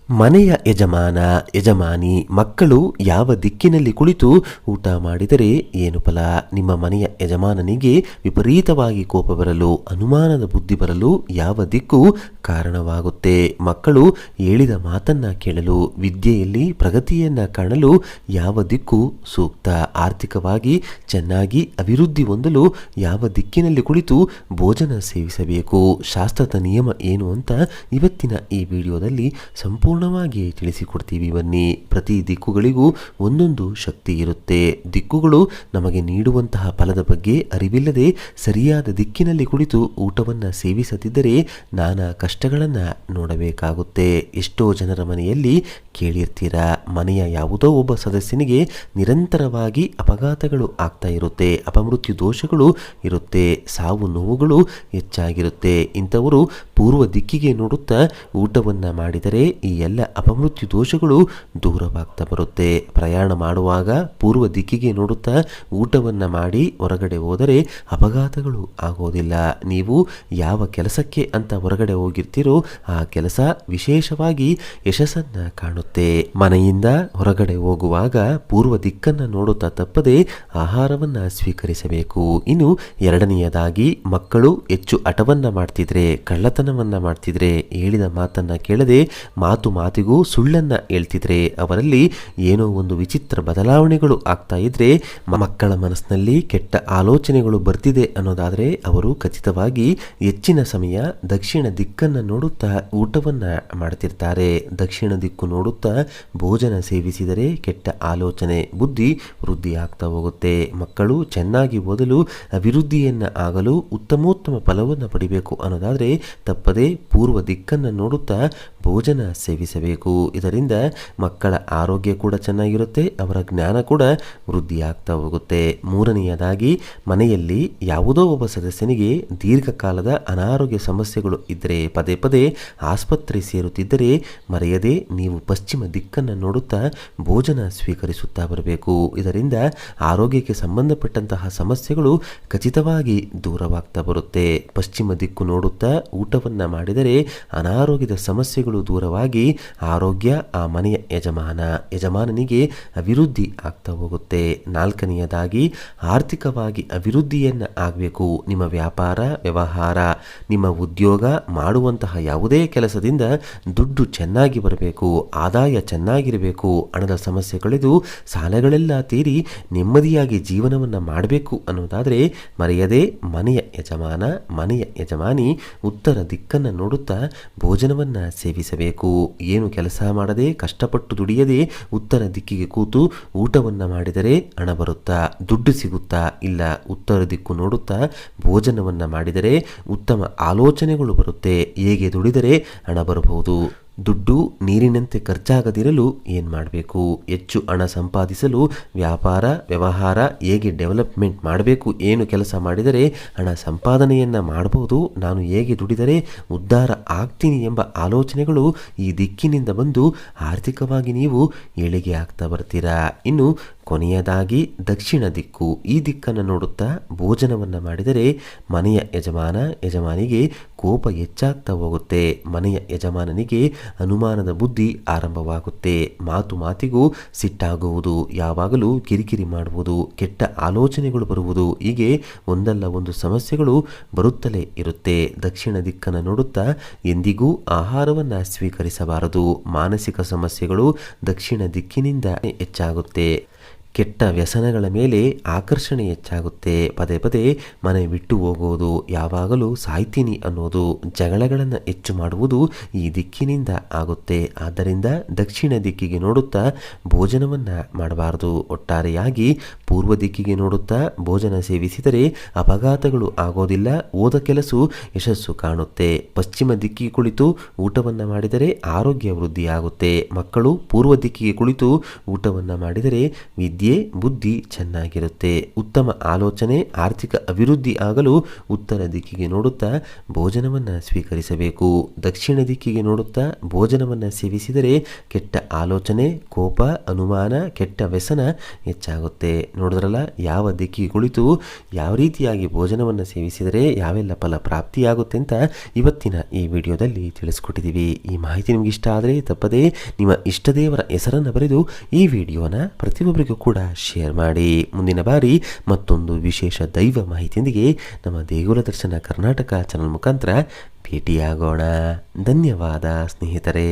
ಮನೆಯ ಯಜಮಾನಿ ಮಕ್ಕಳು ಯಾವ ದಿಕ್ಕಿನಲ್ಲಿ ಕುಳಿತು ಊಟ ಮಾಡಿದರೆ ಏನು ಫಲ? ನಿಮ್ಮ ಮನೆಯ ಯಜಮಾನನಿಗೆ ವಿಪರೀತವಾಗಿ ಕೋಪ ಬರಲು, ಅನುಮಾನದ ಬುದ್ಧಿ ಬರಲು ಯಾವ ದಿಕ್ಕು ಕಾರಣವಾಗುತ್ತೆ? ಮಕ್ಕಳು ಹೇಳಿದ ಮಾತನ್ನ ಕೇಳಲು, ವಿದ್ಯೆಯಲ್ಲಿ ಪ್ರಗತಿಯನ್ನ ಕಾಣಲು ಯಾವ ದಿಕ್ಕು ಸೂಕ್ತ? ಆರ್ಥಿಕವಾಗಿ ಚೆನ್ನಾಗಿ ಅಭಿವೃದ್ಧಿ ಹೊಂದಲು ಯಾವ ದಿಕ್ಕಿನಲ್ಲಿ ಕುಳಿತು ಭೋಜನ ಸೇವಿಸಬೇಕು? ಶಾಸ್ತ್ರದ ನಿಯಮ ಏನು ಅಂತ ಇವತ್ತಿನ ಈ ವಿಡಿಯೋದಲ್ಲಿ ಸಂಪೂರ್ಣವಾಗಿ ತಿಳಿಸಿಕೊಡ್ತೀವಿ. ಬನ್ನಿ. ಪ್ರತಿ ದಿಕ್ಕುಗಳಿಗೂ ಒಂದೊಂದು ಶಕ್ತಿ ಇರುತ್ತೆ. ದಿಕ್ಕುಗಳು ನಮಗೆ ನೀಡುವಂತಹ ಫಲದ ಬಗ್ಗೆ ಅರಿವಿಲ್ಲದೆ ಸರಿಯಾದ ದಿಕ್ಕಿನಲ್ಲಿ ಕುಳಿತು ಊಟವನ್ನು ಸೇವಿಸದಿದ್ದರೆ ನಾನಾ ಕಷ್ಟಗಳನ್ನು ನೋಡಬೇಕಾಗುತ್ತೆ. ಎಷ್ಟೋ ಜನರ ಮನೆಯಲ್ಲಿ ಕೇಳಿರ್ತೀರಾ, ಮನೆಯ ಯಾವುದೋ ಒಬ್ಬ ಸದಸ್ಯನಿಗೆ ನಿರಂತರವಾಗಿ ಅಪಘಾತಗಳು ಆಗ್ತಾ ಇರುತ್ತೆ, ಅಪಮೃತ್ಯು ದೋಷಗಳು ಇರುತ್ತೆ, ಸಾವು ನೋವುಗಳು ಹೆಚ್ಚಾಗಿರುತ್ತೆ. ಇಂಥವರು ಪೂರ್ವ ದಿಕ್ಕಿಗೆ ನೋಡುತ್ತಾ ಊಟವನ್ನು ಮಾಡಿದರೆ ಈ ಎಲ್ಲ ಅಪಮೃತ್ಯು ದೋಷಗಳು ದೂರವಾಗ್ತಾ ಬರುತ್ತೆ. ಪ್ರಯಾಣ ಮಾಡುವಾಗ ಪೂರ್ವ ದಿಕ್ಕಿಗೆ ನೋಡುತ್ತಾ ಊಟವನ್ನು ಮಾಡಿ ಹೊರಗಡೆ ಹೋದರೆ ಅಪಘಾತಗಳು ಆಗೋದಿಲ್ಲ. ನೀವು ಯಾವ ಕೆಲಸಕ್ಕೆ ಅಂತ ಹೊರಗಡೆ ಹೋಗಿರ್ತೀರೋ ಆ ಕೆಲಸ ವಿಶೇಷವಾಗಿ ಯಶಸ್ಸನ್ನು ಕಾಣುತ್ತೆ. ಮನೆಯಿಂದ ಹೊರಗಡೆ ಹೋಗುವಾಗ ಪೂರ್ವ ದಿಕ್ಕನ್ನು ನೋಡುತ್ತಾ ತಪ್ಪದೆ ಆಹಾರವನ್ನು ಸ್ವೀಕರಿಸಬೇಕು. ಇನ್ನು ಎರಡನೆಯದಾಗಿ, ಮಕ್ಕಳು ಹೆಚ್ಚು ಹಠವನ್ನ ಮಾಡ್ತಿದ್ರೆ, ಕಳ್ಳತನವನ್ನ ಮಾಡ್ತಿದ್ರೆ, ಹೇಳಿದ ಮಾತನ್ನ ಕೇಳದೆ ಮಾತಿಗೂ ಸುಳ್ಳನ್ನ ಹೇಳ್ತಿದ್ರೆ, ಅವರಲ್ಲಿ ಏನೋ ಒಂದು ವಿಚಿತ್ರ ಬದಲಾವಣೆಗಳು ಆಗ್ತಾ ಇದ್ರೆ, ಮಕ್ಕಳ ಮನಸ್ಸಿನಲ್ಲಿ ಕೆಟ್ಟ ಆಲೋಚನೆಗಳು ಬರ್ತಿದೆ ಅನ್ನೋದಾದ್ರೆ ಅವರು ಖಚಿತವಾಗಿ ಹೆಚ್ಚಿನ ಸಮಯ ದಕ್ಷಿಣ ದಿಕ್ಕನ್ನು ನೋಡುತ್ತಾ ಊಟವನ್ನ ಮಾಡ್ತಿರ್ತಾರೆ. ದಕ್ಷಿಣ ದಿಕ್ಕು ನೋಡುತ್ತಾ ಭೋಜನ ಸೇವಿಸಿದರೆ ಕೆಟ್ಟ ಆಲೋಚನೆ ಬುದ್ಧಿ ವೃದ್ಧಿ ಆಗ್ತಾ ಹೋಗುತ್ತೆ. ಮಕ್ಕಳು ಚೆನ್ನಾಗಿ ಓದಲು, ಅಭಿವೃದ್ಧಿಯನ್ನ ಆಗಲು, ಉತ್ತಮೋತ್ತಮ ಫಲವನ್ನು ಪಡಿಬೇಕು ಅನ್ನೋದಾದ್ರೆ ತಪ್ಪದೆ ಪೂರ್ವ ದಿಕ್ಕನ್ನು ನೋಡುತ್ತಾ ಭೋಜನ ಸೇವಿಸಬೇಕು. ಇದರಿಂದ ಮಕ್ಕಳ ಆರೋಗ್ಯ ಕೂಡ ಚೆನ್ನಾಗಿರುತ್ತೆ, ಅವರ ಜ್ಞಾನ ಕೂಡ ವೃದ್ಧಿ ಆಗ್ತಾ ಹೋಗುತ್ತೆ. ಮೂರನೆಯದಾಗಿ, ಮನೆಯಲ್ಲಿ ಯಾವುದೋ ಒಬ್ಬ ಸದಸ್ಯನಿಗೆ ದೀರ್ಘಕಾಲದ ಅನಾರೋಗ್ಯ ಸಮಸ್ಯೆಗಳು ಇದ್ದರೆ, ಪದೇ ಪದೇ ಆಸ್ಪತ್ರೆ ಸೇರುತ್ತಿದ್ದರೆ ಮರೆಯದೆ ನೀವು ಪಶ್ಚಿಮ ದಿಕ್ಕನ್ನು ನೋಡುತ್ತಾ ಭೋಜನ ಸ್ವೀಕರಿಸುತ್ತಾ ಬರಬೇಕು. ಇದರಿಂದ ಆರೋಗ್ಯಕ್ಕೆ ಸಂಬಂಧಪಟ್ಟಂತಹ ಸಮಸ್ಯೆಗಳು ಖಚಿತವಾಗಿ ದೂರವಾಗ್ತಾ ಬರುತ್ತೆ. ಪಶ್ಚಿಮ ದಿಕ್ಕು ನೋಡುತ್ತಾ ಊಟವನ್ನು ಮಾಡಿದರೆ ಅನಾರೋಗ್ಯದ ಸಮಸ್ಯೆಗಳು ದೂರವಾಗಿ ಆರೋಗ್ಯ ಆ ಮನೆಯ ಯಜಮಾನನಿಗೆ ಅಭಿವೃದ್ಧಿ ಆಗ್ತಾ ಹೋಗುತ್ತೆ. ನಾಲ್ಕನೆಯದಾಗಿ, ಆರ್ಥಿಕವಾಗಿ ಅಭಿವೃದ್ಧಿಯನ್ನ ಆಗಬೇಕು. ನಿಮ್ಮ ವ್ಯಾಪಾರ ವ್ಯವಹಾರ, ನಿಮ್ಮ ಉದ್ಯೋಗ, ಮಾಡುವಂತಹ ಯಾವುದೇ ಕೆಲಸದಿಂದ ದುಡ್ಡು ಚೆನ್ನಾಗಿ ಬರಬೇಕು, ಆದಾಯ ಚೆನ್ನಾಗಿರಬೇಕು, ಹಣದ ಸಮಸ್ಯೆ ಕಳೆದು ಸಾಲಗಳೆಲ್ಲ ತೀರಿ ನೆಮ್ಮದಿಯಾಗಿ ಜೀವನವನ್ನು ಮಾಡಬೇಕು ಅನ್ನೋದಾದರೆ ಮರೆಯದೆ ಮನೆಯ ಯಜಮಾನಿ ಉತ್ತರ ದಿಕ್ಕನ್ನು ನೋಡುತ್ತಾ ಭೋಜನವನ್ನು ಸೇವಿಸಬೇಕು. ಏನು ಕೆಲಸ ಮಾಡದೆ ಕಷ್ಟಪಟ್ಟು ದುಡಿಯದೆ ಉತ್ತರ ದಿಕ್ಕಿಗೆ ಕೂತು ಊಟವನ್ನು ಮಾಡಿದರೆ ಹಣ ಬರುತ್ತಾ, ದುಡ್ಡು ಸಿಗುತ್ತಾ? ಇಲ್ಲ. ಉತ್ತರ ದಿಕ್ಕು ನೋಡುತ್ತಾ ಭೋಜನವನ್ನು ಮಾಡಿದರೆ ಉತ್ತಮ ಆಲೋಚನೆಗಳು ಬರುತ್ತೆ. ಹೇಗೆ ದುಡಿದರೆ ಹಣ ಬರಬಹುದು, ದುಡ್ಡು ನೀರಿನಂತೆ ಖರ್ಚಾಗದಿರಲು ಏನು ಮಾಡಬೇಕು, ಹೆಚ್ಚು ಹಣ ಸಂಪಾದಿಸಲು ವ್ಯಾಪಾರ ವ್ಯವಹಾರ ಹೇಗೆ ಡೆವಲಪ್ಮೆಂಟ್ ಮಾಡಬೇಕು, ಏನು ಕೆಲಸ ಮಾಡಿದರೆ ಹಣ ಸಂಪಾದನೆಯನ್ನು ಮಾಡಬಹುದು, ನಾನು ಹೇಗೆ ದುಡಿದರೆ ಉದ್ಧಾರ ಆಗ್ತೀನಿ ಎಂಬ ಆಲೋಚನೆಗಳು ಈ ದಿಕ್ಕಿನಿಂದ ಬಂದು ಆರ್ಥಿಕವಾಗಿ ನೀವು ಏಳಿಗೆ ಆಗ್ತಾ ಬರ್ತೀರಾ. ಇನ್ನು ಕೊನೆಯದಾಗಿ, ದಕ್ಷಿಣ ದಿಕ್ಕು, ಈ ದಿಕ್ಕನ್ನು ನೋಡುತ್ತಾ ಭೋಜನವನ್ನು ಮಾಡಿದರೆ ಮನೆಯ ಯಜಮಾನಿಗೆ ಕೋಪ ಹೆಚ್ಚಾಗ್ತಾ ಹೋಗುತ್ತೆ. ಮನೆಯ ಯಜಮಾನನಿಗೆ ಅನುಮಾನದ ಬುದ್ಧಿ ಆರಂಭವಾಗುತ್ತೆ. ಮಾತಿಗೂ ಸಿಟ್ಟಾಗುವುದು, ಯಾವಾಗಲೂ ಕಿರಿಕಿರಿ ಮಾಡುವುದು, ಕೆಟ್ಟ ಆಲೋಚನೆಗಳು ಬರುವುದು, ಹೀಗೆ ಒಂದಲ್ಲ ಒಂದು ಸಮಸ್ಯೆಗಳು ಬರುತ್ತಲೇ ಇರುತ್ತೆ. ದಕ್ಷಿಣ ದಿಕ್ಕನ್ನು ನೋಡುತ್ತಾ ಎಂದಿಗೂ ಆಹಾರವನ್ನು ಸ್ವೀಕರಿಸಬಾರದು. ಮಾನಸಿಕ ಸಮಸ್ಯೆಗಳು ದಕ್ಷಿಣ ದಿಕ್ಕಿನಿಂದ ಹೆಚ್ಚಾಗುತ್ತೆ. ಕೆಟ್ಟ ವ್ಯಸನಗಳ ಮೇಲೆ ಆಕರ್ಷಣೆ ಹೆಚ್ಚಾಗುತ್ತೆ. ಪದೇ ಪದೇ ಮನೆ ಬಿಟ್ಟು ಹೋಗುವುದು, ಯಾವಾಗಲೂ ಸಾಯ್ತೀನಿ ಅನ್ನೋದು, ಜಗಳಗಳನ್ನು ಹೆಚ್ಚು ಮಾಡುವುದು ಈ ದಿಕ್ಕಿನಿಂದ ಆಗುತ್ತೆ. ಆದ್ದರಿಂದ ದಕ್ಷಿಣ ದಿಕ್ಕಿಗೆ ನೋಡುತ್ತಾ ಭೋಜನವನ್ನು ಮಾಡಬಾರದು. ಒಟ್ಟಾರೆಯಾಗಿ ಪೂರ್ವ ದಿಕ್ಕಿಗೆ ನೋಡುತ್ತಾ ಭೋಜನ ಸೇವಿಸಿದರೆ ಅಪಘಾತಗಳು ಆಗೋದಿಲ್ಲ, ಓದ ಕೆಲಸ ಯಶಸ್ಸು ಕಾಣುತ್ತೆ. ಪಶ್ಚಿಮ ದಿಕ್ಕಿಗೆ ಕುಳಿತು ಊಟವನ್ನು ಮಾಡಿದರೆ ಆರೋಗ್ಯ ವೃದ್ಧಿಯಾಗುತ್ತೆ. ಮಕ್ಕಳು ಪೂರ್ವ ದಿಕ್ಕಿಗೆ ಕುಳಿತು ಊಟವನ್ನು ಮಾಡಿದರೆ ವಿದ್ಯೆ ಬುದ್ಧಿ ಚೆನ್ನಾಗಿರುತ್ತೆ. ಉತ್ತಮ ಆಲೋಚನೆ ಆರ್ಥಿಕ ಅಭಿವೃದ್ಧಿ ಆಗಲು ಉತ್ತರ ದಿಕ್ಕಿಗೆ ನೋಡುತ್ತಾ ಭೋಜನವನ್ನು ಸ್ವೀಕರಿಸಬೇಕು. ದಕ್ಷಿಣ ದಿಕ್ಕಿಗೆ ನೋಡುತ್ತಾ ಭೋಜನವನ್ನು ಸೇವಿಸಿದರೆ ಕೆಟ್ಟ ಆಲೋಚನೆ, ಕೋಪ, ಅನುಮಾನ, ಕೆಟ್ಟ ವ್ಯಸನ ಹೆಚ್ಚಾಗುತ್ತೆ. ನೋಡಿದ್ರಲ್ಲ, ಯಾವ ದಿಕ್ಕಿಗೆ ಕುಳಿತು ಯಾವ ರೀತಿಯಾಗಿ ಭೋಜನವನ್ನು ಸೇವಿಸಿದರೆ ಯಾವೆಲ್ಲ ಫಲ ಪ್ರಾಪ್ತಿಯಾಗುತ್ತೆ ಅಂತ ಇವತ್ತಿನ ಈ ವಿಡಿಯೋದಲ್ಲಿ ತಿಳಿಸ್ಕೊಟ್ಟಿದ್ದೀವಿ. ಈ ಮಾಹಿತಿ ನಿಮ್ಗೆ ಇಷ್ಟ ಆದರೆ ತಪ್ಪದೇ ನಿಮ್ಮ ಇಷ್ಟ ದೇವರ ಹೆಸರನ್ನು ಬರೆದು ಈ ವಿಡಿಯೋನ ಪ್ರತಿಯೊಬ್ಬರಿಗೂ ಕೂಡ ಶೇರ್ ಮಾಡಿ. ಮುಂದಿನ ಬಾರಿ ಮತ್ತೊಂದು ವಿಶೇಷ ದೈವ ಮಾಹಿತಿಯೊಂದಿಗೆ ನಮ್ಮ ದೇಗುಲ ದರ್ಶನ ಕರ್ನಾಟಕ ಚಾನಲ್ ಮುಖಾಂತರ ಭೇಟಿಯಾಗೋಣ. ಧನ್ಯವಾದ ಸ್ನೇಹಿತರೆ.